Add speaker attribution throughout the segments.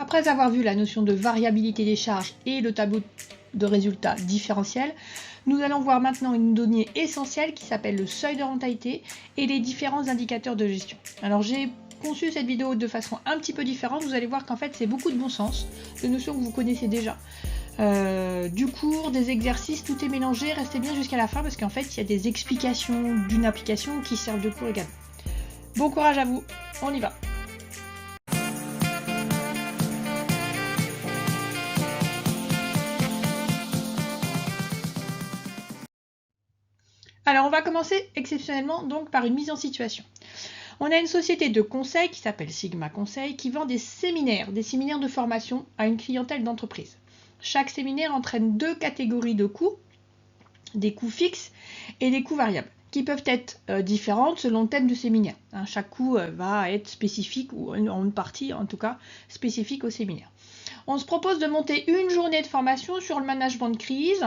Speaker 1: Après avoir vu la notion de variabilité des charges et le tableau de résultats différentiels, nous allons voir maintenant une donnée essentielle qui s'appelle le seuil de rentabilité et les différents indicateurs de gestion. Alors j'ai conçu cette vidéo de façon un petit peu différente, vous allez voir qu'en fait c'est beaucoup de bon sens, des notions que vous connaissez déjà. Du cours, des exercices, tout est mélangé, restez bien jusqu'à la fin parce qu'en fait il y a des explications d'une application qui servent de cours également. Bon courage à vous, on y va. Alors on va commencer exceptionnellement donc par une mise en situation. On a une société de conseil qui s'appelle Sigma Conseil qui vend des séminaires de formation à une clientèle d'entreprise. Chaque séminaire entraîne deux catégories de coûts, des coûts fixes et des coûts variables, qui peuvent être différentes selon le thème du séminaire. Chaque coût va être spécifique, ou en une partie en tout cas, spécifique au séminaire. On se propose de monter une journée de formation sur le management de crise,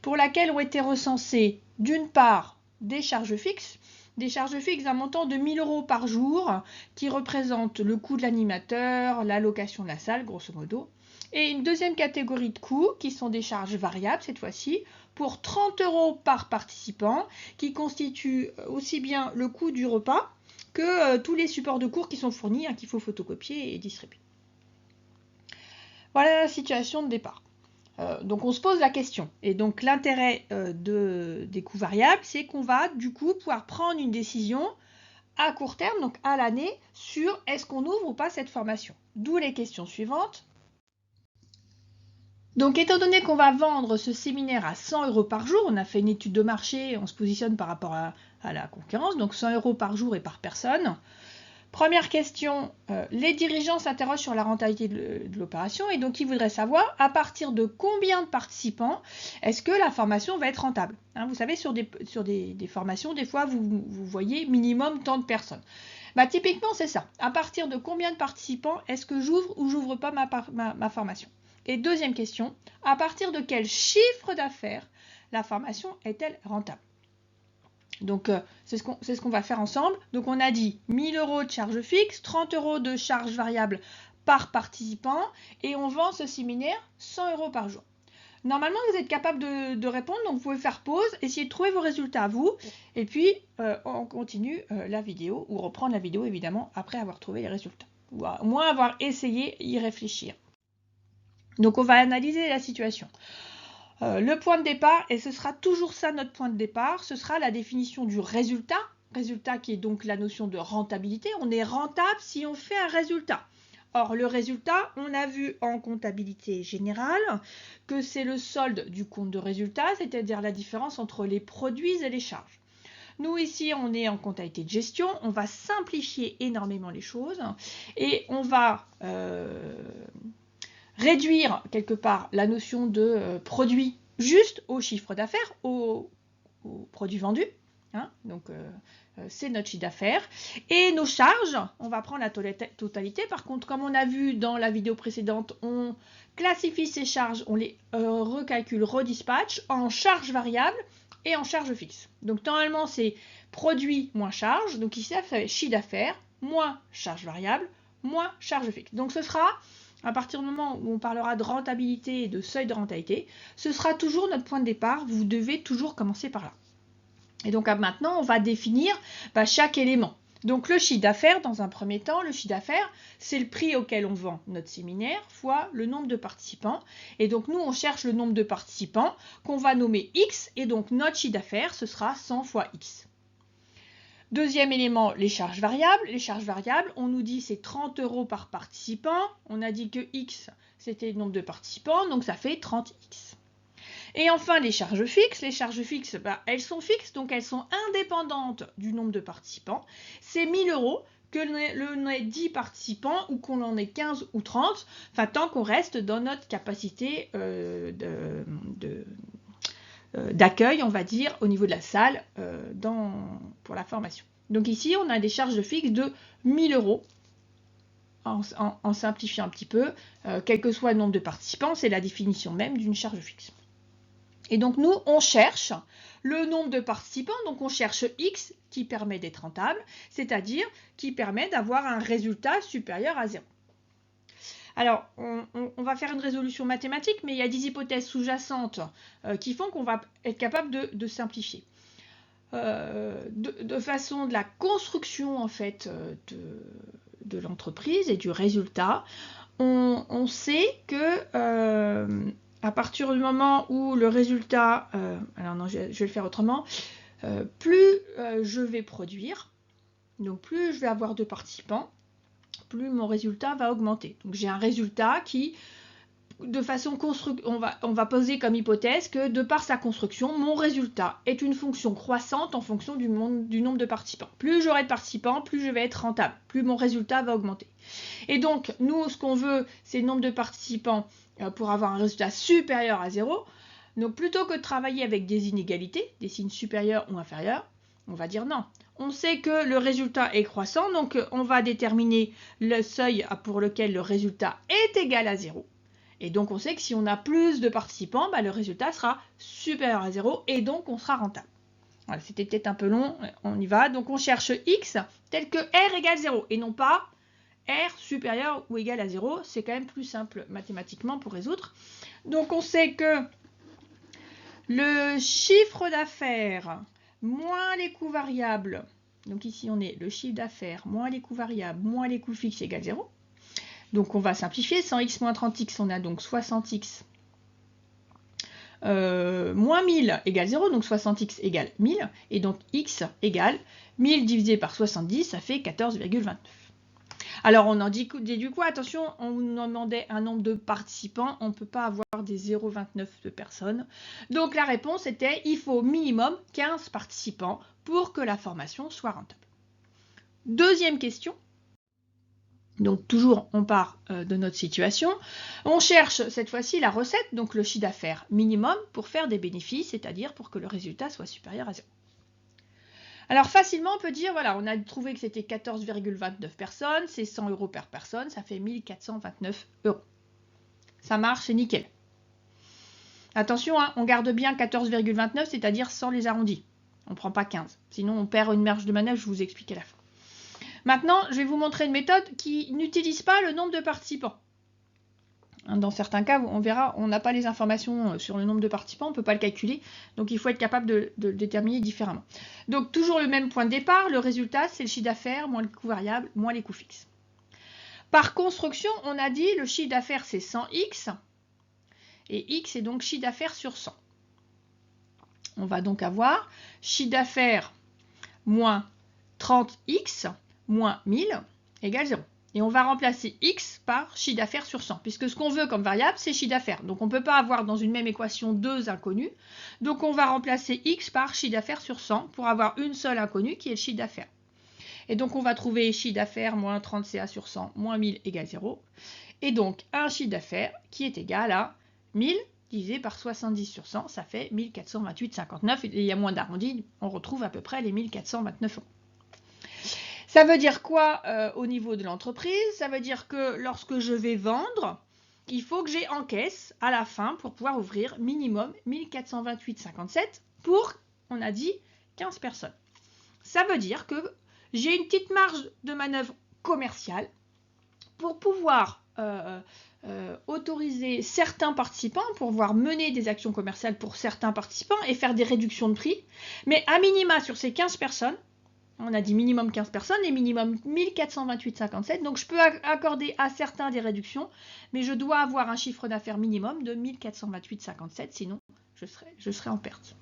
Speaker 1: pour laquelle ont été recensées d'une part des charges fixes d'un montant de 1 000 € par jour, qui représente le coût de l'animateur, la location de la salle, grosso modo, et une deuxième catégorie de coûts, qui sont des charges variables cette fois-ci, pour 30 € par participant, qui constituent aussi bien le coût du repas que tous les supports de cours qui sont fournis, qu'il faut photocopier et distribuer. Voilà la situation de départ. Donc on se pose la question. Et donc l'intérêt des coûts variables, c'est qu'on va du coup pouvoir prendre une décision à court terme, donc à l'année, sur est-ce qu'on ouvre ou pas cette formation. D'où les questions suivantes. Donc étant donné qu'on va vendre ce séminaire à 100 € par jour, on a fait une étude de marché, on se positionne par rapport à la concurrence, donc 100 € par jour et par personne. Première question, les dirigeants s'interrogent sur la rentabilité de l'opération et donc ils voudraient savoir à partir de combien de participants est-ce que la formation va être rentable. Vous savez, sur des formations, des fois, vous voyez minimum tant de personnes. Typiquement, c'est ça. À partir de combien de participants est-ce que j'ouvre ou j'ouvre pas ma formation? Et deuxième question, à partir de quel chiffre d'affaires la formation est-elle rentable? Donc, c'est ce qu'on va faire ensemble. Donc, on a dit 1 000 € de charge fixe, 30 € de charge variable par participant et on vend ce séminaire 100 € par jour. Normalement, vous êtes capable de répondre, donc vous pouvez faire pause, essayer de trouver vos résultats à vous et puis on continue la vidéo ou reprendre la vidéo évidemment après avoir trouvé les résultats ou au moins avoir essayé y réfléchir. Donc, on va analyser la situation. Le point de départ, et ce sera toujours ça notre point de départ, ce sera la définition du résultat qui est donc la notion de rentabilité. On est rentable si on fait un résultat. Or, le résultat, on a vu en comptabilité générale que c'est le solde du compte de résultat, c'est-à-dire la différence entre les produits et les charges. Nous, ici, on est en comptabilité de gestion, on va simplifier énormément les choses et on va réduire quelque part la notion de produit juste au chiffre d'affaires, au produit vendu. Donc, c'est notre chiffre d'affaires. Et nos charges, on va prendre la totalité. Par contre, comme on a vu dans la vidéo précédente, on classifie ces charges, on les recalcule, redispatch en charges variables et en charges fixes. Donc, normalement, c'est produit moins charge. Donc, ici, ça fait chiffre d'affaires moins charge variable moins charge fixe. Donc, ce sera à partir du moment où on parlera de rentabilité et de seuil de rentabilité, ce sera toujours notre point de départ. Vous devez toujours commencer par là. Et donc maintenant, on va définir chaque élément. Donc le chiffre d'affaires, dans un premier temps, le chiffre d'affaires, c'est le prix auquel on vend notre séminaire fois le nombre de participants. Et donc nous, on cherche le nombre de participants qu'on va nommer X. Et donc notre chiffre d'affaires, ce sera 100 fois X. Deuxième élément, les charges variables. Les charges variables, on nous dit c'est 30 € par participant. On a dit que X, c'était le nombre de participants, donc ça fait 30X. Et enfin, les charges fixes. Les charges fixes, elles sont fixes, donc elles sont indépendantes du nombre de participants. C'est 1 000 € que l'on ait 10 participants ou qu'on en ait 15 ou 30, tant qu'on reste dans notre capacité d'accueil, on va dire, au niveau de la salle pour la formation. Donc ici, on a des charges fixes de 1 000 € en simplifiant un petit peu, quel que soit le nombre de participants, c'est la définition même d'une charge fixe. Et donc nous, on cherche le nombre de participants, donc on cherche X qui permet d'être rentable, c'est-à-dire qui permet d'avoir un résultat supérieur à 0. Alors, on va faire une résolution mathématique, mais il y a des hypothèses sous-jacentes qui font qu'on va être capable de simplifier. De façon de la construction en fait de l'entreprise et du résultat, on sait que à partir du moment où le résultat, alors non, je vais le faire autrement, plus je vais produire, donc plus je vais avoir de participants, plus mon résultat va augmenter. Donc j'ai un résultat qui, de façon on va poser comme hypothèse que de par sa construction, mon résultat est une fonction croissante en fonction du nombre de participants. Plus j'aurai de participants, plus je vais être rentable, plus mon résultat va augmenter. Et donc, nous, ce qu'on veut, c'est le nombre de participants pour avoir un résultat supérieur à 0. Donc, plutôt que de travailler avec des inégalités, des signes supérieurs ou inférieurs, on va dire non. On sait que le résultat est croissant, donc on va déterminer le seuil pour lequel le résultat est égal à 0. Et donc, on sait que si on a plus de participants, le résultat sera supérieur à 0 et donc on sera rentable. Voilà, c'était peut-être un peu long, on y va. Donc, on cherche x tel que r égale 0 et non pas r supérieur ou égal à 0. C'est quand même plus simple mathématiquement pour résoudre. Donc, on sait que le chiffre d'affaires moins les coûts variables, donc ici on est le chiffre d'affaires moins les coûts variables moins les coûts fixes égale 0. Donc on va simplifier, 100x moins 30x, on a donc 60x moins 1000 égale 0, donc 60x égale 1000, et donc x égale 1000 divisé par 70, ça fait 14,29. Alors on en déduit quoi? Attention, on nous demandait un nombre de participants, on ne peut pas avoir des 0,29 de personnes. Donc la réponse était, il faut minimum 15 participants pour que la formation soit rentable. Deuxième question. Donc toujours, on part de notre situation. On cherche cette fois-ci la recette, donc le chiffre d'affaires minimum pour faire des bénéfices, c'est-à-dire pour que le résultat soit supérieur à 0. Alors facilement, on peut dire, voilà, on a trouvé que c'était 14,29 personnes, c'est 100 € par personne, ça fait 1429 €. Ça marche, c'est nickel. Attention, hein, on garde bien 14,29, c'est-à-dire sans les arrondis. On ne prend pas 15, sinon on perd une marge de manœuvre, je vous explique à la fin. Maintenant, je vais vous montrer une méthode qui n'utilise pas le nombre de participants. Dans certains cas, on verra, on n'a pas les informations sur le nombre de participants, on ne peut pas le calculer, donc il faut être capable de le déterminer différemment. Donc toujours le même point de départ, le résultat c'est le chiffre d'affaires moins les coûts variables moins les coûts fixes. Par construction, on a dit le chiffre d'affaires c'est 100x, et x est donc chiffre d'affaires sur 100. On va donc avoir chiffre d'affaires moins 30x moins 1000 égale 0. Et on va remplacer x par chiffre d'affaires sur 100, puisque ce qu'on veut comme variable, c'est chiffre d'affaires. Donc on ne peut pas avoir dans une même équation deux inconnus. Donc on va remplacer x par chiffre d'affaires sur 100 pour avoir une seule inconnue qui est le chiffre d'affaires. Et donc on va trouver chiffre d'affaires moins 30 CA sur 100 moins 1000 égale 0. Et donc un chiffre d'affaires qui est égal à 1000 divisé par 70 sur 100, ça fait 1428,59. Et il y a moins d'arrondis, on retrouve à peu près les 1429 €. Ça veut dire quoi au niveau de l'entreprise? Ça veut dire que lorsque je vais vendre, il faut que j'ai en caisse à la fin pour pouvoir ouvrir minimum 1428,57 pour, on a dit, 15 personnes. Ça veut dire que j'ai une petite marge de manœuvre commerciale pour pouvoir autoriser certains participants, pour pouvoir mener des actions commerciales pour certains participants et faire des réductions de prix. Mais à minima sur ces 15 personnes, on a dit minimum 15 personnes et minimum 1428,57. Donc je peux accorder à certains des réductions, mais je dois avoir un chiffre d'affaires minimum de 1428,57, sinon je serai en perte.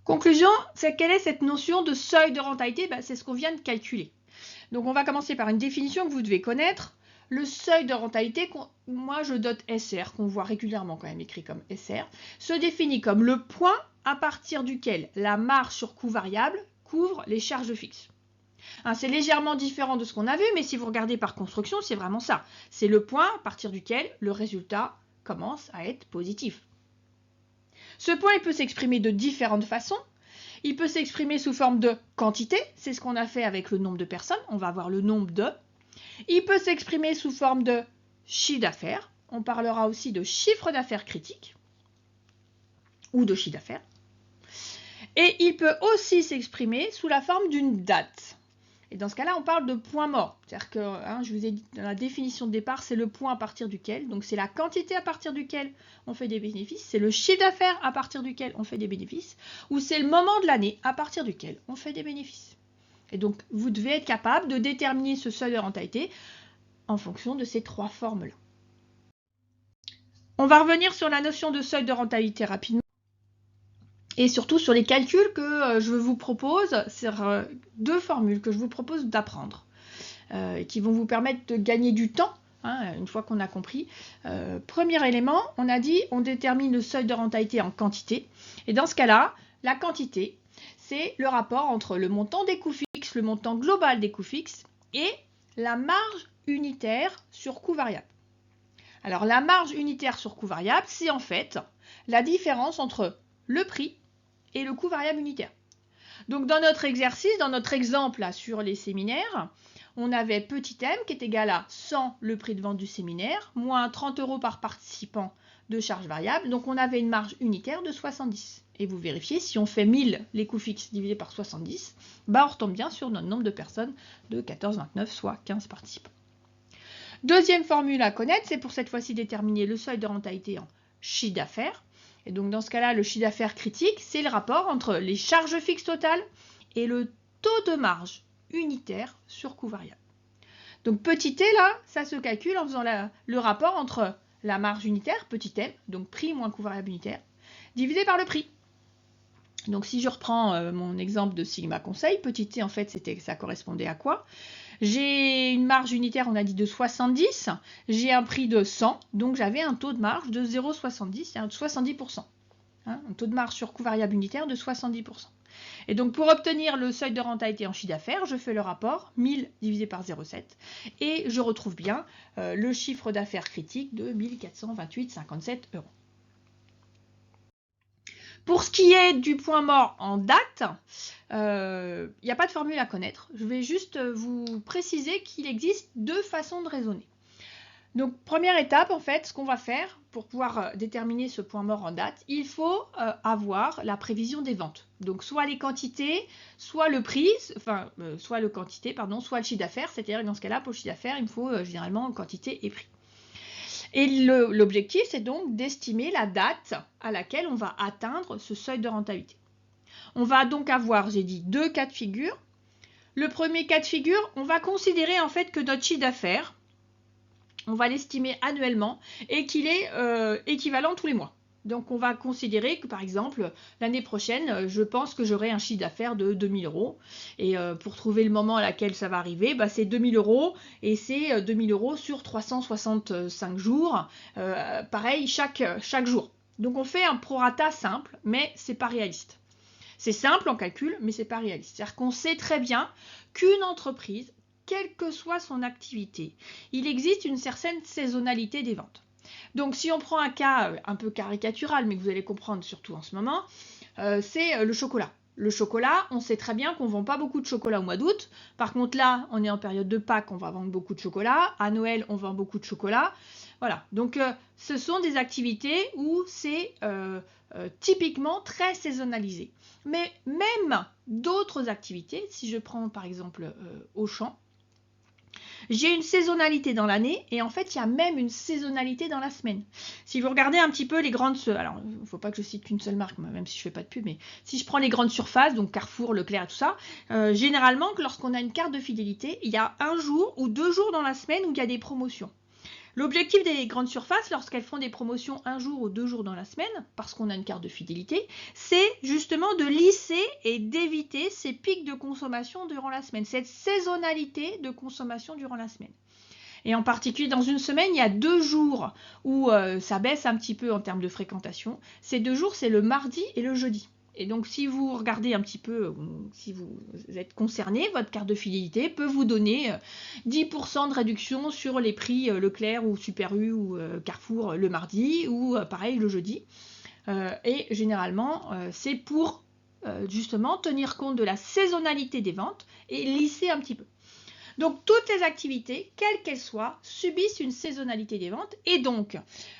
Speaker 1: Conclusion, c'est quelle est cette notion de seuil de rentabilité? C'est ce qu'on vient de calculer. Donc on va commencer par une définition que vous devez connaître. Le seuil de rentabilité, moi je dote SR, qu'on voit régulièrement quand même écrit comme SR, se définit comme le point à partir duquel la marge sur coût variable couvre les charges fixes. C'est légèrement différent de ce qu'on a vu, mais si vous regardez par construction, c'est vraiment ça. C'est le point à partir duquel le résultat commence à être positif. Ce point il peut s'exprimer de différentes façons. Il peut s'exprimer sous forme de quantité, c'est ce qu'on a fait avec le nombre de personnes, on va avoir le nombre de. Il peut s'exprimer sous forme de chiffre d'affaires, on parlera aussi de chiffre d'affaires critique, ou de chiffre d'affaires. Et il peut aussi s'exprimer sous la forme d'une date. Et dans ce cas-là, on parle de point mort. C'est-à-dire que, je vous ai dit, dans la définition de départ, c'est le point à partir duquel, donc c'est la quantité à partir duquel on fait des bénéfices, c'est le chiffre d'affaires à partir duquel on fait des bénéfices, ou c'est le moment de l'année à partir duquel on fait des bénéfices. Et donc, vous devez être capable de déterminer ce seuil de rentabilité en fonction de ces trois formes-là. On va revenir sur la notion de seuil de rentabilité rapidement. Et surtout sur les calculs que je vous propose, c'est deux formules que je vous propose d'apprendre, qui vont vous permettre de gagner du temps, une fois qu'on a compris. Premier élément, on a dit on détermine le seuil de rentabilité en quantité. Et dans ce cas-là, la quantité, c'est le rapport entre le montant des coûts fixes, le montant global des coûts fixes, et la marge unitaire sur coût variable. Alors la marge unitaire sur coût variable, c'est en fait la différence entre le prix et le coût variable unitaire. Donc dans notre exercice, dans notre exemple là, sur les séminaires, on avait petit m qui est égal à 100 le prix de vente du séminaire, moins 30 € par participant de charges variables. Donc on avait une marge unitaire de 70. Et vous vérifiez, si on fait 1000 les coûts fixes divisé par 70, on retombe bien sur notre nombre de personnes de 14,29, soit 15 participants. Deuxième formule à connaître, c'est pour cette fois-ci déterminer le seuil de rentabilité en chiffre d'affaires. Et donc dans ce cas-là, le chiffre d'affaires critique, c'est le rapport entre les charges fixes totales et le taux de marge unitaire sur coût variable. Donc petit t là, ça se calcule en faisant le rapport entre la marge unitaire, petit m, donc prix moins coût variable unitaire, divisé par le prix. Donc si je reprends mon exemple de Sigma Conseil, petit t en fait ça correspondait à quoi? J'ai une marge unitaire, on a dit de 70, j'ai un prix de 100, donc j'avais un taux de marge de 0,70, c'est 70%. Un taux de marge sur coût variable unitaire de 70%. Et donc pour obtenir le seuil de rentabilité en chiffre d'affaires, je fais le rapport 1000 divisé par 0,7 et je retrouve bien le chiffre d'affaires critique de 1428,57 €. Pour ce qui est du point mort en date, il n'y a pas de formule à connaître. Je vais juste vous préciser qu'il existe deux façons de raisonner. Donc, première étape, en fait, ce qu'on va faire pour pouvoir déterminer ce point mort en date, il faut avoir la prévision des ventes. Donc, soit les quantités, soit le prix, soit le quantité, pardon, soit le chiffre d'affaires. C'est-à-dire que dans ce cas-là, pour le chiffre d'affaires, il me faut généralement quantité et prix. Et l'objectif, c'est donc d'estimer la date à laquelle on va atteindre ce seuil de rentabilité. On va donc avoir, j'ai dit, deux cas de figure. Le premier cas de figure, on va considérer en fait que notre chiffre d'affaires, on va l'estimer annuellement et qu'il est équivalent tous les mois. Donc on va considérer que par exemple l'année prochaine, je pense que j'aurai un chiffre d'affaires de 2000 €. Et pour trouver le moment à laquelle ça va arriver, c'est 2000 € et c'est 2000 € sur 365 jours. Pareil chaque jour. Donc on fait un prorata simple, mais c'est pas réaliste. C'est simple en calcul, mais c'est pas réaliste. C'est-à-dire qu'on sait très bien qu'une entreprise, quelle que soit son activité, il existe une certaine saisonnalité des ventes. Donc si on prend un cas un peu caricatural, mais que vous allez comprendre surtout en ce moment, c'est le chocolat. Le chocolat, on sait très bien qu'on ne vend pas beaucoup de chocolat au mois d'août. Par contre là, on est en période de Pâques, on va vendre beaucoup de chocolat. À Noël, on vend beaucoup de chocolat. Voilà, donc ce sont des activités où c'est typiquement très saisonnalisé. Mais même d'autres activités, si je prends par exemple Auchan, j'ai une saisonnalité dans l'année et en fait, il y a même une saisonnalité dans la semaine. Si vous regardez un petit peu les grandes... Alors, il ne faut pas que je cite qu'une seule marque, même si je ne fais pas de pub, mais si je prends les grandes surfaces, donc Carrefour, Leclerc et tout ça, généralement, lorsqu'on a une carte de fidélité, il y a un jour ou 2 jours dans la semaine où il y a des promotions. L'objectif des grandes surfaces, lorsqu'elles font des promotions 1 jour ou 2 jours dans la semaine, parce qu'on a une carte de fidélité, c'est justement de lisser et d'éviter ces pics de consommation durant la semaine, cette saisonnalité de consommation durant la semaine. Et en particulier, dans une semaine, il y a 2 jours où ça baisse un petit peu en termes de fréquentation. Ces 2 jours, c'est le mardi et le jeudi. Et donc, si vous regardez un petit peu, si vous êtes concerné, votre carte de fidélité peut vous donner 10% de réduction sur les prix Leclerc ou Super U ou Carrefour le mardi ou pareil le jeudi. Et généralement, c'est pour justement tenir compte de la saisonnalité des ventes et lisser un petit peu. Donc, toutes les activités, quelles qu'elles soient, subissent une saisonnalité des ventes. Et donc,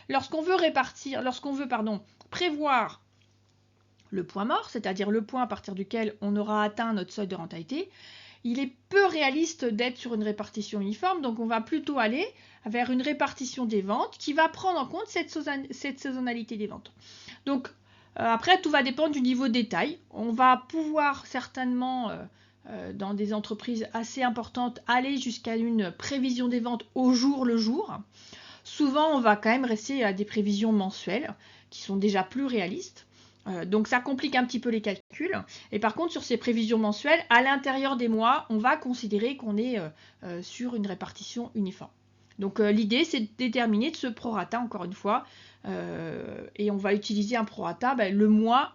Speaker 1: lorsqu'on veut prévoir le point mort, c'est-à-dire le point à partir duquel on aura atteint notre seuil de rentabilité, il est peu réaliste d'être sur une répartition uniforme, donc on va plutôt aller vers une répartition des ventes qui va prendre en compte cette saisonnalité des ventes. Donc après, tout va dépendre du niveau de détail. On va pouvoir certainement, dans des entreprises assez importantes, aller jusqu'à une prévision des ventes au jour le jour. Souvent, on va quand même rester à des prévisions mensuelles qui sont déjà plus réalistes. Donc ça complique un petit peu les calculs. Et par contre, sur ces prévisions mensuelles, à l'intérieur des mois, on va considérer qu'on est sur une répartition uniforme. Donc l'idée, c'est de déterminer de ce prorata, encore une fois, et on va utiliser un prorata le mois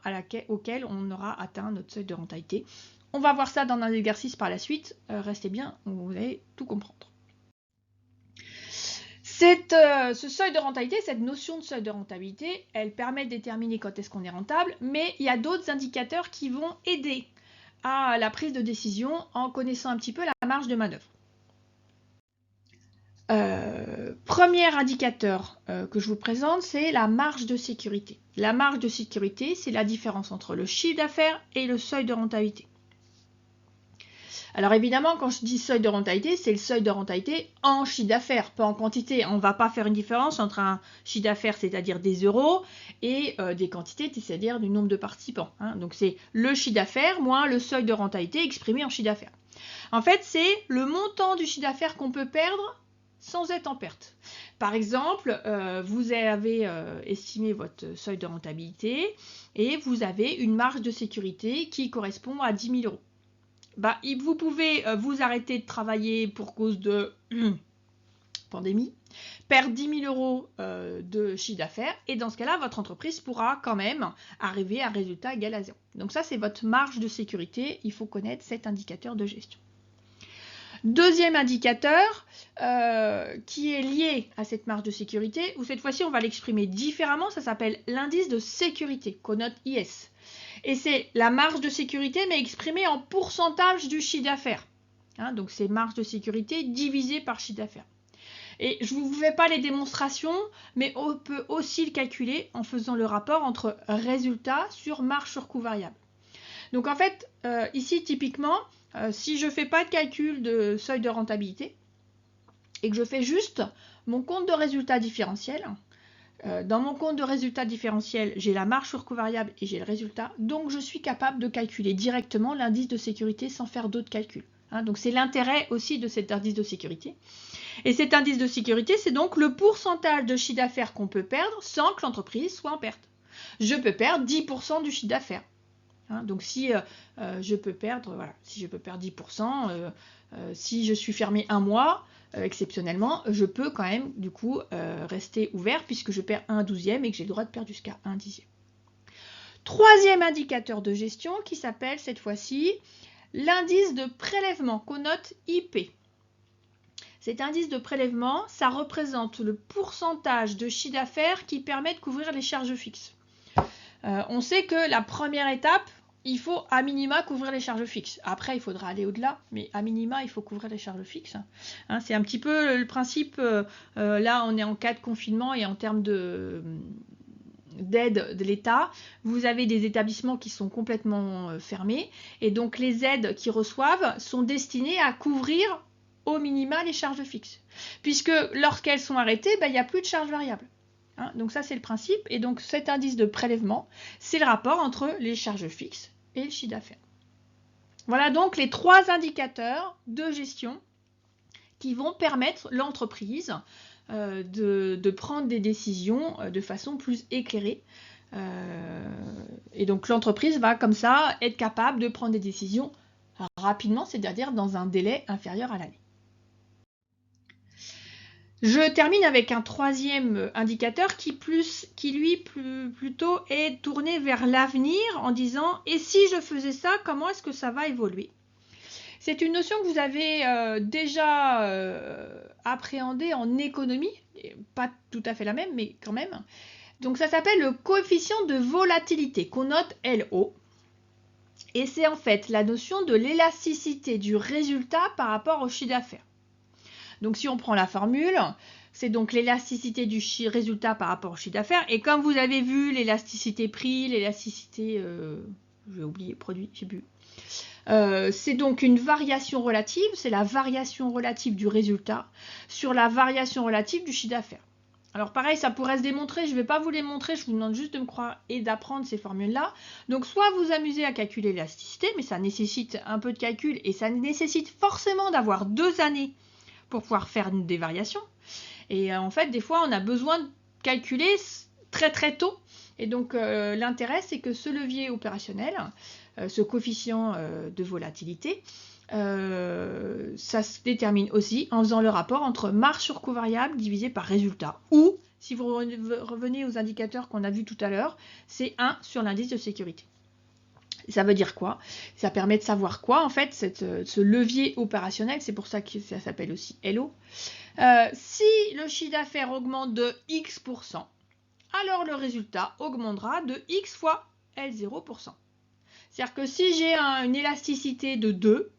Speaker 1: auquel on aura atteint notre seuil de rentabilité. On va voir ça dans un exercice par la suite. Restez bien, vous allez tout comprendre. Ce seuil de rentabilité, cette notion de seuil de rentabilité, elle permet de déterminer quand est-ce qu'on est rentable, mais il y a d'autres indicateurs qui vont aider à la prise de décision en connaissant un petit peu la marge de manœuvre. Premier indicateur que je vous présente, c'est la marge de sécurité. La marge de sécurité, c'est la différence entre le chiffre d'affaires et le seuil de rentabilité. Alors évidemment, quand je dis seuil de rentabilité, c'est le seuil de rentabilité en chiffre d'affaires, pas en quantité. On ne va pas faire une différence entre un chiffre d'affaires, c'est-à-dire des euros, et des quantités, c'est-à-dire du nombre de participants. Donc c'est le chiffre d'affaires moins le seuil de rentabilité exprimé en chiffre d'affaires. En fait, c'est le montant du chiffre d'affaires qu'on peut perdre sans être en perte. Par exemple, vous avez estimé votre seuil de rentabilité et vous avez une marge de sécurité qui correspond à 10 000 euros. Vous pouvez vous arrêter de travailler pour cause de pandémie, perdre 10 000 euros de chiffre d'affaires, et dans ce cas-là, votre entreprise pourra quand même arriver à un résultat égal à 0. Donc ça, c'est votre marge de sécurité. Il faut connaître cet indicateur de gestion. Deuxième indicateur qui est lié à cette marge de sécurité, où cette fois-ci, on va l'exprimer différemment, ça s'appelle l'indice de sécurité, qu'on note IS. Et c'est la marge de sécurité, mais exprimée en pourcentage du chiffre d'affaires. Donc c'est marge de sécurité divisée par chiffre d'affaires. Et je ne vous fais pas les démonstrations, mais on peut aussi le calculer en faisant le rapport entre résultat sur marge sur coût variable. Donc en fait, ici typiquement, si je ne fais pas de calcul de seuil de rentabilité et que je fais juste mon compte de résultat différentiel, dans mon compte de résultat différentiel, j'ai la marge sur coût variable et j'ai le résultat. Donc, je suis capable de calculer directement l'indice de sécurité sans faire d'autres calculs. Donc, c'est l'intérêt aussi de cet indice de sécurité. Et cet indice de sécurité, c'est donc le pourcentage de chiffre d'affaires qu'on peut perdre sans que l'entreprise soit en perte. Je peux perdre 10% du chiffre d'affaires. Donc, si je peux perdre 10%, si je suis fermé un mois, exceptionnellement, je peux quand même du coup rester ouvert puisque je perds 1/12 et que j'ai le droit de perdre jusqu'à 1/10. Troisième indicateur de gestion qui s'appelle cette fois-ci l'indice de prélèvement qu'on note IP. Cet indice de prélèvement, ça représente le pourcentage de chiffre d'affaires qui permet de couvrir les charges fixes. On sait que la première étape, il faut à minima couvrir les charges fixes. Après, il faudra aller au-delà, mais à minima, il faut couvrir les charges fixes. C'est un petit peu le principe, là, on est en cas de confinement et en termes d'aide de l'État, vous avez des établissements qui sont complètement fermés, et donc les aides qu'ils reçoivent sont destinées à couvrir au minima les charges fixes. Puisque lorsqu'elles sont arrêtées, il n'y a plus de charges variables. Donc ça, c'est le principe. Et donc cet indice de prélèvement, c'est le rapport entre les charges fixes et le chiffre d'affaires. Voilà donc les trois indicateurs de gestion qui vont permettre l'entreprise de prendre des décisions de façon plus éclairée. Et donc l'entreprise va comme ça être capable de prendre des décisions rapidement, c'est-à-dire dans un délai inférieur à l'année. Je termine avec un troisième indicateur qui lui plutôt est tourné vers l'avenir en disant « Et si je faisais ça, comment est-ce que ça va évoluer ?» C'est une notion que vous avez déjà appréhendée en économie, pas tout à fait la même, mais quand même. Donc ça s'appelle le coefficient de volatilité, qu'on note LO. Et c'est en fait la notion de l'élasticité du résultat par rapport au chiffre d'affaires. Donc si on prend la formule, c'est donc l'élasticité du résultat par rapport au chiffre d'affaires. Et comme vous avez vu, l'élasticité prix, l'élasticité j'ai oublié produit, j'ai bu. C'est donc une variation relative, c'est la variation relative du résultat sur la variation relative du chiffre d'affaires. Alors pareil, ça pourrait se démontrer, je ne vais pas vous les montrer, je vous demande juste de me croire et d'apprendre ces formules-là. Donc soit vous amusez à calculer l'élasticité, mais ça nécessite un peu de calcul et ça nécessite forcément d'avoir 2 années pour pouvoir faire des variations. Et en fait, des fois, on a besoin de calculer très très tôt. Et donc l'intérêt, c'est que ce levier opérationnel, ce coefficient de volatilité, ça se détermine aussi en faisant le rapport entre marge sur coût variable divisé par résultat. Ou, si vous revenez aux indicateurs qu'on a vus tout à l'heure, c'est 1 sur l'indice de sécurité. Ça veut dire quoi? Ça permet de savoir quoi, en fait, ce levier opérationnel, c'est pour ça que ça s'appelle aussi LO. Si le chiffre d'affaires augmente de X%, alors le résultat augmentera de X fois L0%. C'est-à-dire que si j'ai une élasticité de 2,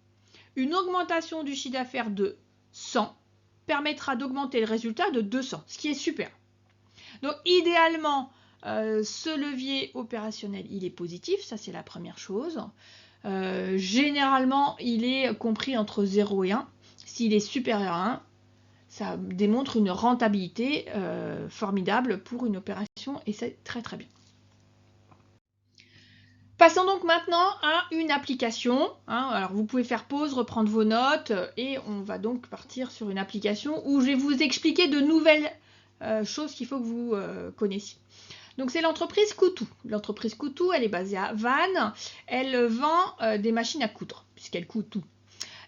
Speaker 1: une augmentation du chiffre d'affaires de 100 permettra d'augmenter le résultat de 200, ce qui est super. Donc idéalement, ce levier opérationnel, il est positif, ça c'est la première chose. Généralement, il est compris entre 0 et 1. S'il est supérieur à 1, ça démontre une rentabilité formidable pour une opération et c'est très très bien. Passons donc maintenant à une application. Alors vous pouvez faire pause, reprendre vos notes et on va donc partir sur une application où je vais vous expliquer de nouvelles choses qu'il faut que vous connaissiez. Donc c'est l'entreprise Coutou. L'entreprise Coutou, elle est basée à Vannes. Elle vend des machines à coudre puisqu'elle coud tout.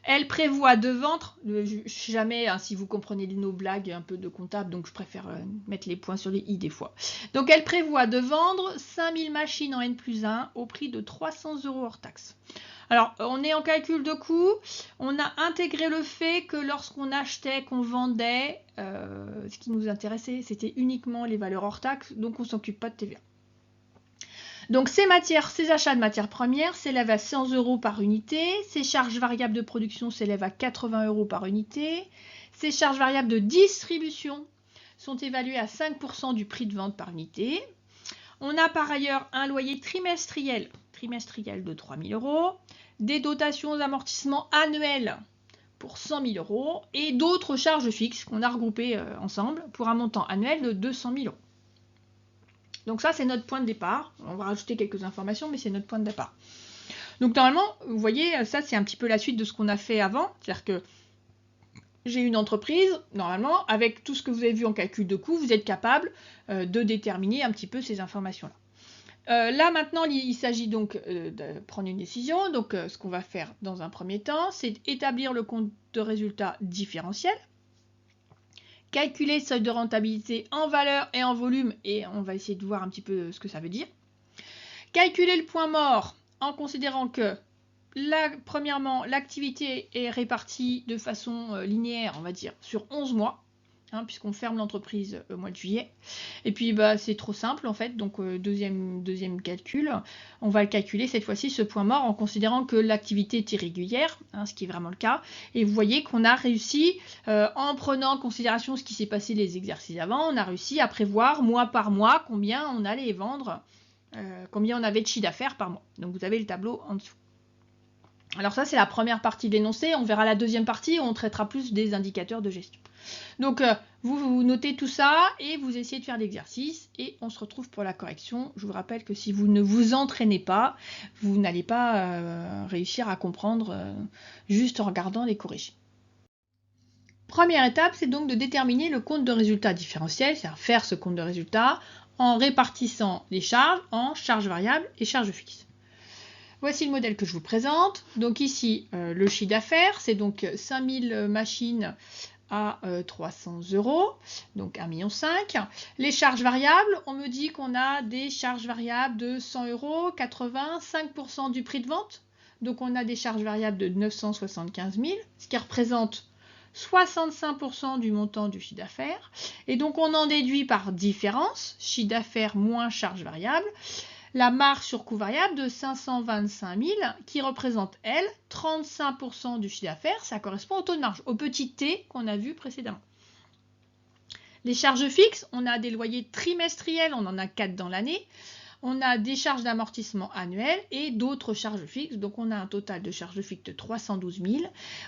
Speaker 1: Elle prévoit de vendre, jamais si vous comprenez nos blagues un peu de comptable, donc je préfère mettre les points sur les i des fois. Donc elle prévoit de vendre 5000 machines en N+1 au prix de 300 € hors taxe. Alors on est en calcul de coût, on a intégré le fait que lorsqu'on achetait, qu'on vendait, ce qui nous intéressait c'était uniquement les valeurs hors taxe, donc on ne s'occupe pas de TVA. Donc ces achats de matières premières s'élèvent à 100 € par unité, ces charges variables de production s'élèvent à 80 € par unité, ces charges variables de distribution sont évaluées à 5% du prix de vente par unité. On a par ailleurs un loyer trimestriel de 3 000 €, des dotations d'amortissement annuelles pour 100 000 € et d'autres charges fixes qu'on a regroupées ensemble pour un montant annuel de 200 000 €. Donc ça, c'est notre point de départ. On va rajouter quelques informations, mais c'est notre point de départ. Donc normalement, vous voyez, ça c'est un petit peu la suite de ce qu'on a fait avant. C'est-à-dire que j'ai une entreprise, normalement, avec tout ce que vous avez vu en calcul de coût, vous êtes capable de déterminer un petit peu ces informations-là. Là maintenant, il s'agit donc de prendre une décision. Donc ce qu'on va faire dans un premier temps, c'est établir le compte de résultat différentiel. Calculer le seuil de rentabilité en valeur et en volume, et on va essayer de voir un petit peu ce que ça veut dire. Calculer le point mort en considérant que, premièrement, l'activité est répartie de façon linéaire, on va dire, sur 11 mois, puisqu'on ferme l'entreprise au mois de juillet. Et puis, c'est trop simple, en fait, donc deuxième calcul, on va le calculer cette fois-ci, ce point mort, en considérant que l'activité est irrégulière, ce qui est vraiment le cas. Et vous voyez qu'on a réussi, en prenant en considération ce qui s'est passé les exercices avant, on a réussi à prévoir mois par mois combien on allait vendre, combien on avait de chiffre d'affaires par mois. Donc vous avez le tableau en dessous. Alors ça, c'est la première partie de l'énoncé. On verra la deuxième partie où on traitera plus des indicateurs de gestion. Donc, vous notez tout ça et vous essayez de faire l'exercice et on se retrouve pour la correction. Je vous rappelle que si vous ne vous entraînez pas, vous n'allez pas réussir à comprendre juste en regardant les corrigés. Première étape, c'est donc de déterminer le compte de résultat différentiel, c'est-à-dire faire ce compte de résultat en répartissant les charges en charges variables et charges fixes. Voici le modèle que je vous présente. Donc ici, le chiffre d'affaires, c'est donc 5000 machines à 300 €, donc 1,5 million. Les charges variables, on me dit qu'on a des charges variables de 100 €, 85% du prix de vente. Donc on a des charges variables de 975 000, ce qui représente 65% du montant du chiffre d'affaires. Et donc on en déduit par différence, chiffre d'affaires moins charges variables, la marge sur coût variable de 525 000 qui représente, elle, 35% du chiffre d'affaires. Ça correspond au taux de marge, au petit t qu'on a vu précédemment. Les charges fixes, on a des loyers trimestriels, on en a 4 dans l'année. On a des charges d'amortissement annuelles et d'autres charges fixes. Donc, on a un total de charges fixes de 312 000.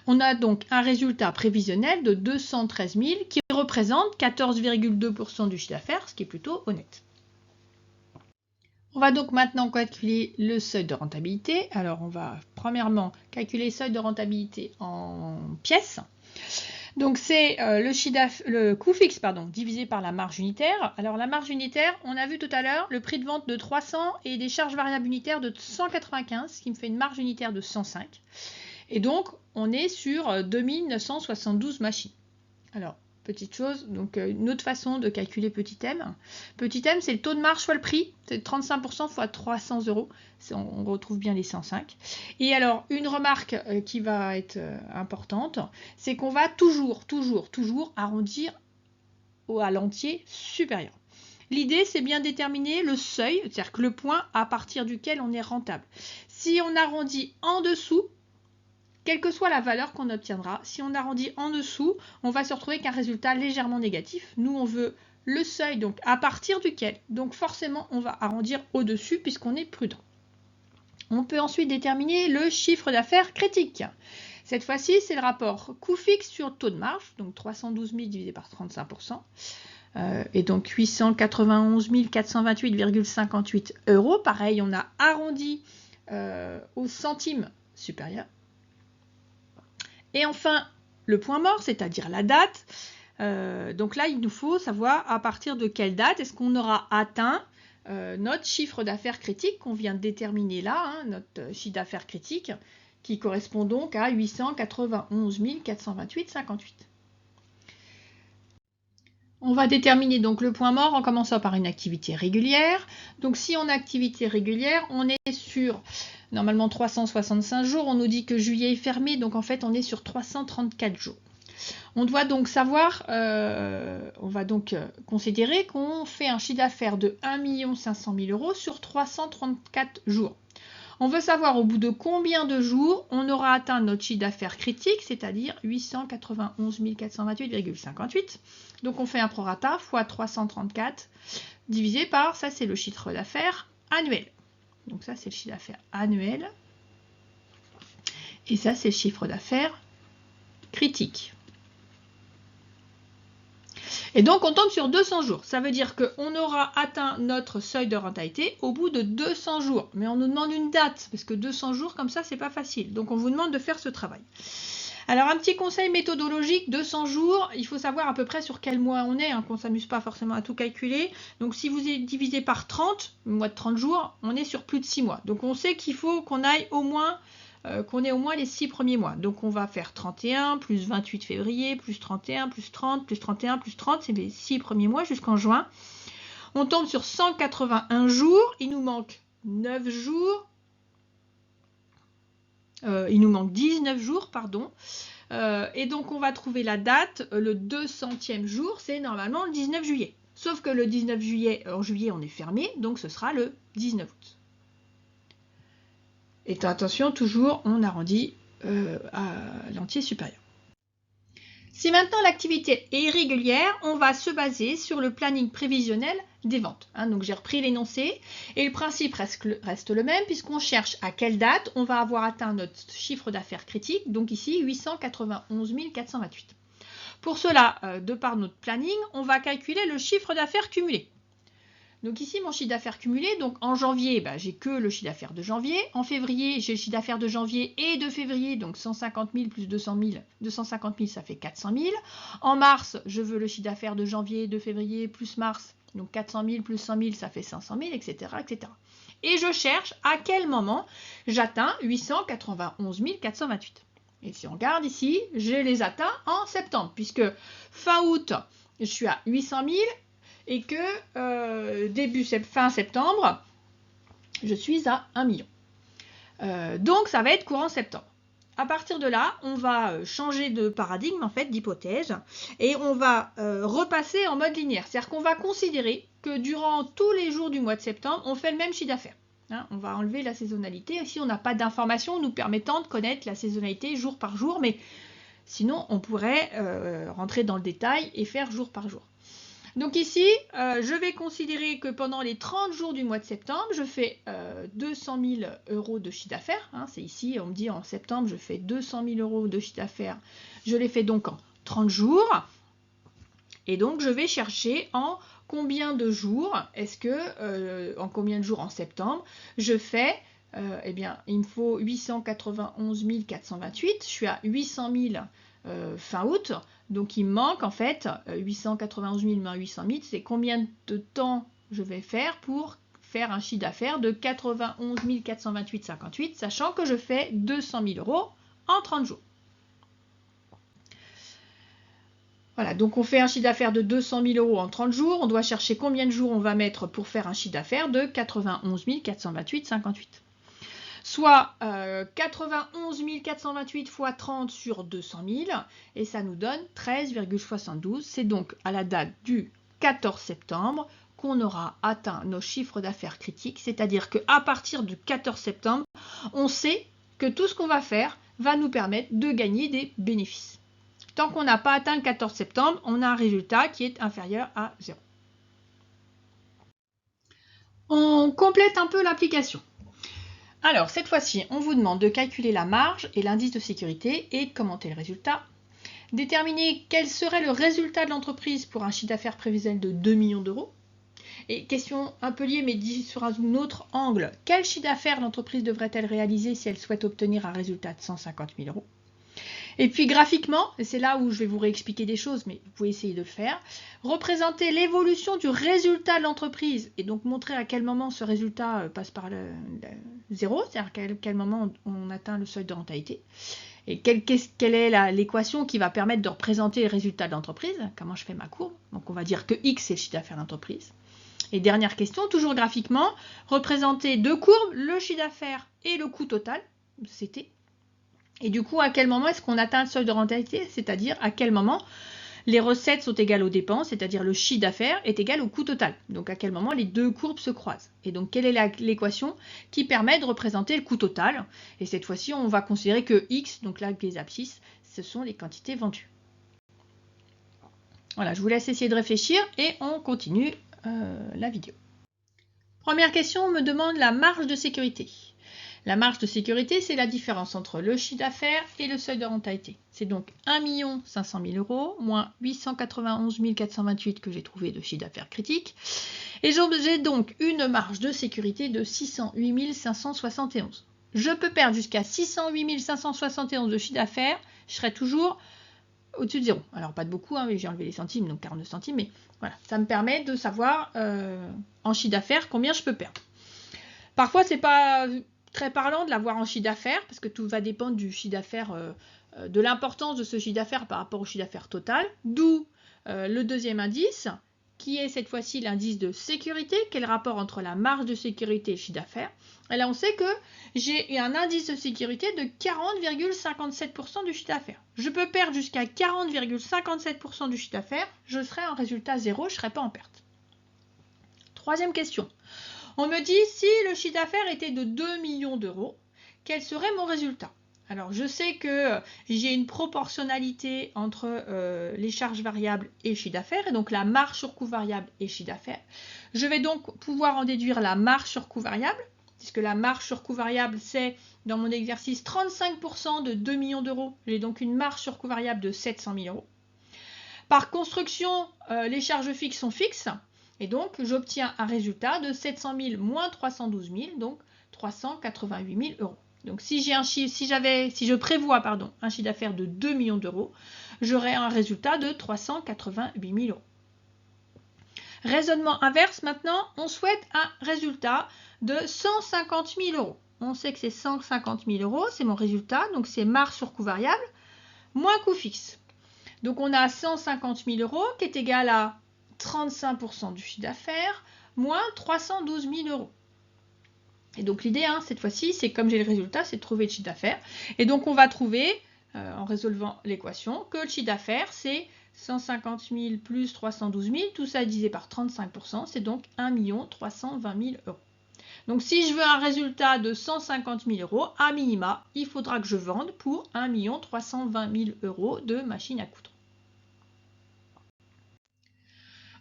Speaker 1: On a donc un résultat prévisionnel de 213 000 qui représente 14,2% du chiffre d'affaires, ce qui est plutôt honnête. On va donc maintenant calculer le seuil de rentabilité. Alors, on va premièrement calculer le seuil de rentabilité en pièces. Donc, c'est le coût fixe divisé par la marge unitaire. Alors, la marge unitaire, on a vu tout à l'heure le prix de vente de 300 et des charges variables unitaires de 195, ce qui me fait une marge unitaire de 105. Et donc, on est sur 2972 machines. Alors, petite chose, donc une autre façon de calculer petit m. Petit m, c'est le taux de marge fois le prix, c'est 35% fois 300 €. On retrouve bien les 105. Et alors, une remarque qui va être importante, c'est qu'on va toujours arrondir à l'entier supérieur. L'idée, c'est bien déterminer le seuil, c'est-à-dire que le point à partir duquel on est rentable. Si on arrondit en dessous, quelle que soit la valeur qu'on obtiendra, si on arrondit en dessous, on va se retrouver avec un résultat légèrement négatif. Nous, on veut le seuil, donc à partir duquel. Donc forcément, on va arrondir au-dessus puisqu'on est prudent. On peut ensuite déterminer le chiffre d'affaires critique. Cette fois-ci, c'est le rapport coût fixe sur taux de marge, donc 312 000 divisé par 35%. Et donc 891 428,58 €. Pareil, on a arrondi au centime supérieur. Et enfin, le point mort, c'est-à-dire la date. Donc là, il nous faut savoir à partir de quelle date est-ce qu'on aura atteint notre chiffre d'affaires critique qu'on vient de déterminer là, notre chiffre d'affaires critique, qui correspond donc à 891 428,58. On va déterminer donc le point mort en commençant par une activité régulière. Donc si on a activité régulière, on est sur normalement 365 jours. On nous dit que juillet est fermé, donc en fait on est sur 334 jours. On doit donc savoir, on va donc considérer qu'on fait un chiffre d'affaires de 1 500 000 € sur 334 jours. On veut savoir au bout de combien de jours on aura atteint notre chiffre d'affaires critique, c'est-à-dire 891 428,58. Donc on fait un prorata fois 334 divisé par, ça c'est le chiffre d'affaires annuel. Donc ça c'est le chiffre d'affaires annuel. Et ça c'est le chiffre d'affaires critique. Et donc, on tombe sur 200 jours. Ça veut dire qu'on aura atteint notre seuil de rentabilité au bout de 200 jours. Mais on nous demande une date, parce que 200 jours, comme ça, c'est pas facile. Donc, on vous demande de faire ce travail. Alors, un petit conseil méthodologique, 200 jours, il faut savoir à peu près sur quel mois on est, qu'on ne s'amuse pas forcément à tout calculer. Donc, si vous êtes divisé par 30, un mois de 30 jours, on est sur plus de 6 mois. Donc, on sait qu'il faut qu'on aille au moins... qu'on ait au moins les 6 premiers mois. Donc on va faire 31, plus 28 février, plus 31, plus 30, plus 31, plus 30, c'est les 6 premiers mois jusqu'en juin. On tombe sur 181 jours, il nous manque 9 jours, il nous manque 19 jours, pardon. Et donc on va trouver la date, le 200e jour, c'est normalement le 19 juillet. Sauf que le 19 juillet, en juillet on est fermé, donc ce sera le 19 août. Et attention, toujours, on arrondit à l'entier supérieur. Si maintenant l'activité est irrégulière, on va se baser sur le planning prévisionnel des ventes. Donc j'ai repris l'énoncé et le principe reste le même puisqu'on cherche à quelle date on va avoir atteint notre chiffre d'affaires critique, donc ici 891 428. Pour cela, de par notre planning, on va calculer le chiffre d'affaires cumulé. Donc ici, mon chiffre d'affaires cumulé, donc en janvier, j'ai que le chiffre d'affaires de janvier. En février, j'ai le chiffre d'affaires de janvier et de février, donc 150 000 plus 200 000. 250 000, ça fait 400 000. En mars, je veux le chiffre d'affaires de janvier, de février, plus mars. Donc 400 000 plus 100 000, ça fait 500 000, etc., etc. Et je cherche à quel moment j'atteins 891 428. Et si on regarde ici, je les atteins en septembre, puisque fin août, je suis à 800 000, et que fin septembre, je suis à 1 million. Donc, ça va être courant septembre. À partir de là, on va changer de paradigme, en fait, d'hypothèse, et on va repasser en mode linéaire. C'est-à-dire qu'on va considérer que durant tous les jours du mois de septembre, on fait le même chiffre d'affaires. On va enlever la saisonnalité. Ici, on n'a pas d'informations nous permettant de connaître la saisonnalité jour par jour, mais sinon, on pourrait rentrer dans le détail et faire jour par jour. Donc ici, je vais considérer que pendant les 30 jours du mois de septembre, je fais 200 000 euros de chiffre d'affaires. Hein, c'est ici, on me dit en septembre, je fais 200 000 euros de chiffre d'affaires. Je les fais donc en 30 jours. Et donc, je vais chercher en combien de jours, en combien de jours en septembre, je fais, eh bien, il me faut 891 428. Je suis à 800 000 fin août. Donc, il me manque en fait 891 000 moins 800 000. C'est combien de temps je vais faire pour faire un chiffre d'affaires de 91 428,58, sachant que je fais 200 000 euros en 30 jours. Voilà, donc on fait un chiffre d'affaires de 200 000 euros en 30 jours. On doit chercher combien de jours on va mettre pour faire un chiffre d'affaires de 91 428,58. Soit 91 428 fois 30 sur 200 000, et ça nous donne 13,72. C'est donc à la date du 14 septembre qu'on aura atteint nos chiffres d'affaires critiques, c'est-à-dire qu'à partir du 14 septembre, on sait que tout ce qu'on va faire va nous permettre de gagner des bénéfices. Tant qu'on n'a pas atteint le 14 septembre, on a un résultat qui est inférieur à 0. On complète un peu l'application. Alors, cette fois-ci, on vous demande de calculer la marge et l'indice de sécurité et de commenter le résultat. Déterminer quel serait le résultat de l'entreprise pour un chiffre d'affaires prévisionnel de 2 millions d'euros. Et question un peu liée, mais dit sur un autre angle, quel chiffre d'affaires l'entreprise devrait-elle réaliser si elle souhaite obtenir un résultat de 150 000 euros? Et puis graphiquement, et c'est là où je vais vous réexpliquer des choses, mais vous pouvez essayer de le faire, représenter l'évolution du résultat de l'entreprise et donc montrer à quel moment ce résultat passe par le zéro, c'est-à-dire à quel moment on atteint le seuil de rentabilité. Et quelle est l'équation qui va permettre de représenter les résultats de l'entreprise? Comment je fais ma courbe? Donc on va dire que X c'est le chiffre d'affaires d'entreprise. Et dernière question, toujours graphiquement, représenter deux courbes, le chiffre d'affaires et le coût total, CT. Et du coup, à quel moment est-ce qu'on atteint le seuil de rentabilité? C'est-à-dire à quel moment les recettes sont égales aux dépenses, c'est-à-dire le chiffre d'affaires est égal au coût total. Donc à quel moment les deux courbes se croisent. Et donc quelle est l'équation qui permet de représenter le coût total? Et cette fois-ci, on va considérer que X, donc là les abscisses, ce sont les quantités vendues. Voilà, je vous laisse essayer de réfléchir et on continue la vidéo. Première question, on me demande la marge de sécurité. La marge de sécurité, c'est la différence entre le chiffre d'affaires et le seuil de rentabilité. C'est donc 1 500 000 euros moins 891 428 que j'ai trouvé de chiffre d'affaires critique. Et j'ai donc une marge de sécurité de 608 571. Je peux perdre jusqu'à 608 571 de chiffre d'affaires, je serai toujours au-dessus de 0. Alors pas de beaucoup, hein, mais j'ai enlevé les centimes, donc 42 centimes, mais voilà, ça me permet de savoir en chiffre d'affaires combien je peux perdre. Parfois, c'est pas très parlant de l'avoir en chiffre d'affaires, parce que tout va dépendre du chiffre d'affaires, de l'importance de ce chiffre d'affaires par rapport au chiffre d'affaires total, d'où le deuxième indice, qui est cette fois-ci l'indice de sécurité, quel est le rapport entre la marge de sécurité et le chiffre d'affaires. Et là, on sait que j'ai un indice de sécurité de 40,57% du chiffre d'affaires. Je peux perdre jusqu'à 40,57% du chiffre d'affaires, je serai en résultat 0, je ne serai pas en perte. Troisième question. On me dit, si le chiffre d'affaires était de 2 millions d'euros, quel serait mon résultat? Alors, je sais que j'ai une proportionnalité entre les charges variables et le chiffre d'affaires, et donc la marge sur coût variable et le chiffre d'affaires. Je vais donc pouvoir en déduire la marge sur coût variable, puisque la marge sur coût variable, c'est, dans mon exercice, 35% de 2 millions d'euros. J'ai donc une marge sur coût variable de 700 000 euros. Par construction, les charges fixes sont fixes. Et donc, j'obtiens un résultat de 700 000 moins 312 000, donc 388 000 euros. Donc, si je prévois un chiffre d'affaires de 2 millions d'euros, j'aurai un résultat de 388 000 euros. Raisonnement inverse, maintenant, on souhaite un résultat de 150 000 euros. On sait que c'est 150 000 euros, c'est mon résultat, donc c'est marge sur coût variable, moins coût fixe. Donc, on a 150 000 euros qui est égal à 35% du chiffre d'affaires, moins 312 000 euros. Et donc l'idée, cette fois-ci, c'est comme j'ai le résultat, c'est de trouver le chiffre d'affaires. Et donc on va trouver, en résolvant l'équation, que le chiffre d'affaires, c'est 150 000 plus 312 000, tout ça divisé par 35%, c'est donc 1 320 000 euros. Donc si je veux un résultat de 150 000 euros, à minima, il faudra que je vende pour 1 320 000 euros de machine à coudre.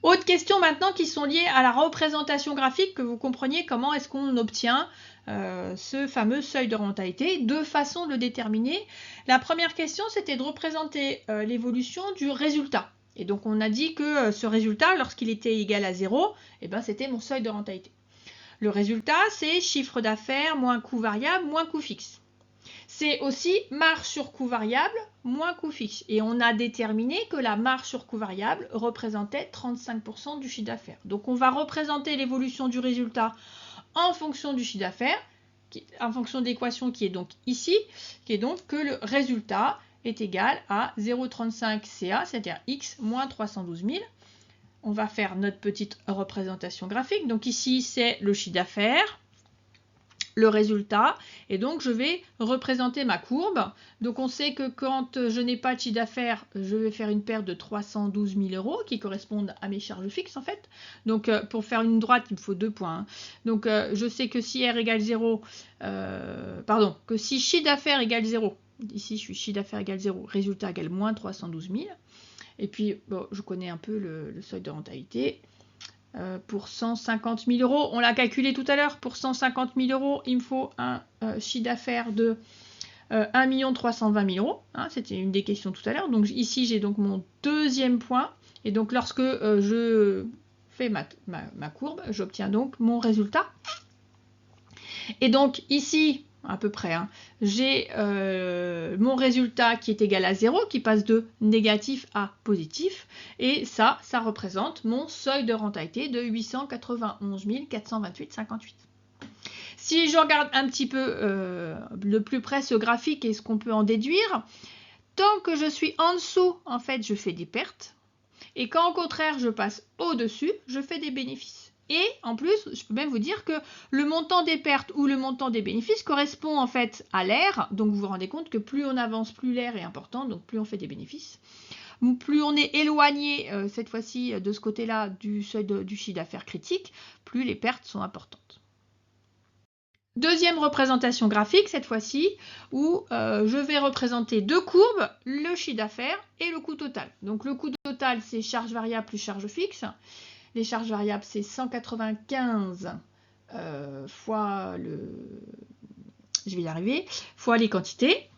Speaker 1: Autres questions maintenant qui sont liées à la représentation graphique, que vous compreniez comment est-ce qu'on obtient ce fameux seuil de rentabilité. Deux façons de le déterminer. La première question, c'était de représenter l'évolution du résultat. Et donc on a dit que ce résultat, lorsqu'il était égal à 0, eh ben, c'était mon seuil de rentabilité. Le résultat, c'est chiffre d'affaires moins coût variable moins coût fixe. C'est aussi marge sur coût variable moins coût fixe. Et on a déterminé que la marge sur coût variable représentait 35% du chiffre d'affaires. Donc on va représenter l'évolution du résultat en fonction du chiffre d'affaires, en fonction de l'équation qui est donc ici, qui est donc que le résultat est égal à 0,35 CA, c'est-à-dire X moins 312 000. On va faire notre petite représentation graphique. Donc ici, c'est le chiffre d'affaires, le résultat, et donc je vais représenter ma courbe. Donc on sait que quand je n'ai pas de chiffre d'affaires, je vais faire une perte de 312 000 euros qui correspondent à mes charges fixes en fait. Donc pour faire une droite, il me faut 2 points. Hein. Donc je sais que si R égale 0, que si chiffre d'affaires égale 0, ici je suis chiffre d'affaires égale 0, résultat égale moins 312 000. Et puis bon, je connais un peu le seuil de rentabilité. Pour 150 000 euros, on l'a calculé tout à l'heure, pour 150 000 euros, il me faut un chiffre d'affaires de 1 320 000 euros. Hein, c'était une des questions tout à l'heure. Donc ici, j'ai donc mon deuxième point. Et donc lorsque je fais ma courbe, j'obtiens donc mon résultat. Et donc ici, à peu près, hein, j'ai mon résultat qui est égal à 0, qui passe de négatif à positif. Et ça représente mon seuil de rentabilité de 891 428,58. Si je regarde un petit peu de plus près ce graphique et ce qu'on peut en déduire, tant que je suis en dessous, en fait, je fais des pertes. Et quand au contraire, je passe au-dessus, je fais des bénéfices. Et en plus, je peux même vous dire que le montant des pertes ou le montant des bénéfices correspond en fait à l'air. Donc vous vous rendez compte que plus on avance, plus l'air est important, donc plus on fait des bénéfices. Plus on est éloigné cette fois-ci de ce côté-là du seuil du chiffre d'affaires critique, plus les pertes sont importantes. Deuxième représentation graphique cette fois-ci, où je vais représenter deux courbes, le chiffre d'affaires et le coût total. Donc le coût total, c'est charge variable plus charge fixe. Les charges variables, c'est 195 fois je vais y arriver, fois les quantités.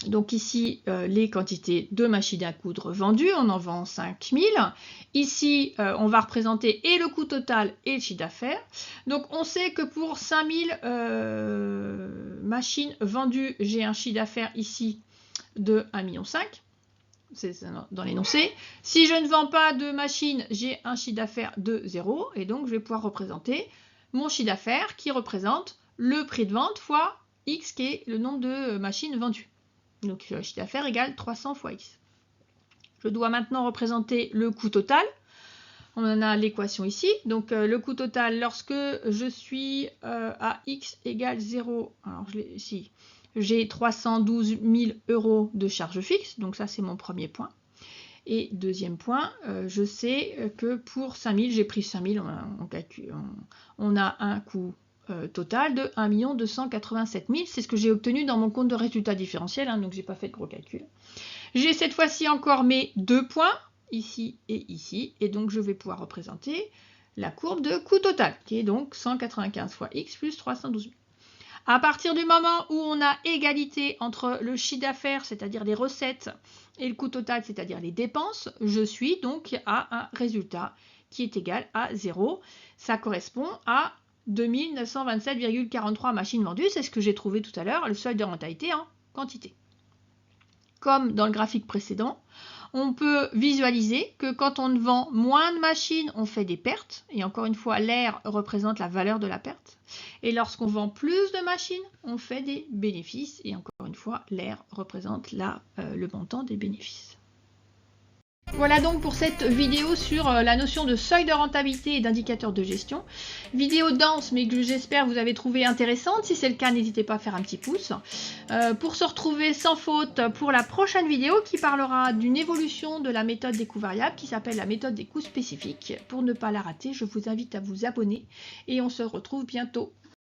Speaker 1: Donc ici, les quantités de machines à coudre vendues, on en vend 5000. Ici, on va représenter et le coût total et le chiffre d'affaires. Donc on sait que pour 5000 machines vendues, j'ai un chiffre d'affaires ici de 1,5 million. C'est dans l'énoncé. Si je ne vends pas de machines, j'ai un chiffre d'affaires de 0. Et donc, je vais pouvoir représenter mon chiffre d'affaires qui représente le prix de vente fois X, qui est le nombre de machines vendues. Donc, le chiffre d'affaires égale 300 fois X. Je dois maintenant représenter le coût total. On en a l'équation ici. Donc, le coût total, lorsque je suis à X égale 0, alors je l'ai ici. J'ai 312 000 euros de charges fixes, donc ça c'est mon premier point. Et deuxième point, je sais que pour 5000, j'ai pris 5000, on a un coût total de 1 287 000, c'est ce que j'ai obtenu dans mon compte de résultat différentiel, hein, donc j'ai pas fait de gros calcul. J'ai cette fois-ci encore mes deux points, ici, et donc je vais pouvoir représenter la courbe de coût total, qui est donc 195 fois X plus 312 000. À partir du moment où on a égalité entre le chiffre d'affaires, c'est-à-dire les recettes, et le coût total, c'est-à-dire les dépenses, je suis donc à un résultat qui est égal à 0. Ça correspond à 2927,43 machines vendues. C'est ce que j'ai trouvé tout à l'heure, le seuil de rentabilité en quantité. Comme dans le graphique précédent, on peut visualiser que quand on vend moins de machines, on fait des pertes. Et encore une fois, l'air représente la valeur de la perte. Et lorsqu'on vend plus de machines, on fait des bénéfices. Et encore une fois, l'air représente le montant des bénéfices. Voilà donc pour cette vidéo sur la notion de seuil de rentabilité et d'indicateur de gestion. Vidéo dense mais que j'espère vous avez trouvé intéressante. Si c'est le cas, n'hésitez pas à faire un petit pouce. Pour se retrouver sans faute pour la prochaine vidéo qui parlera d'une évolution de la méthode des coûts variables qui s'appelle la méthode des coûts spécifiques. Pour ne pas la rater, je vous invite à vous abonner et on se retrouve bientôt.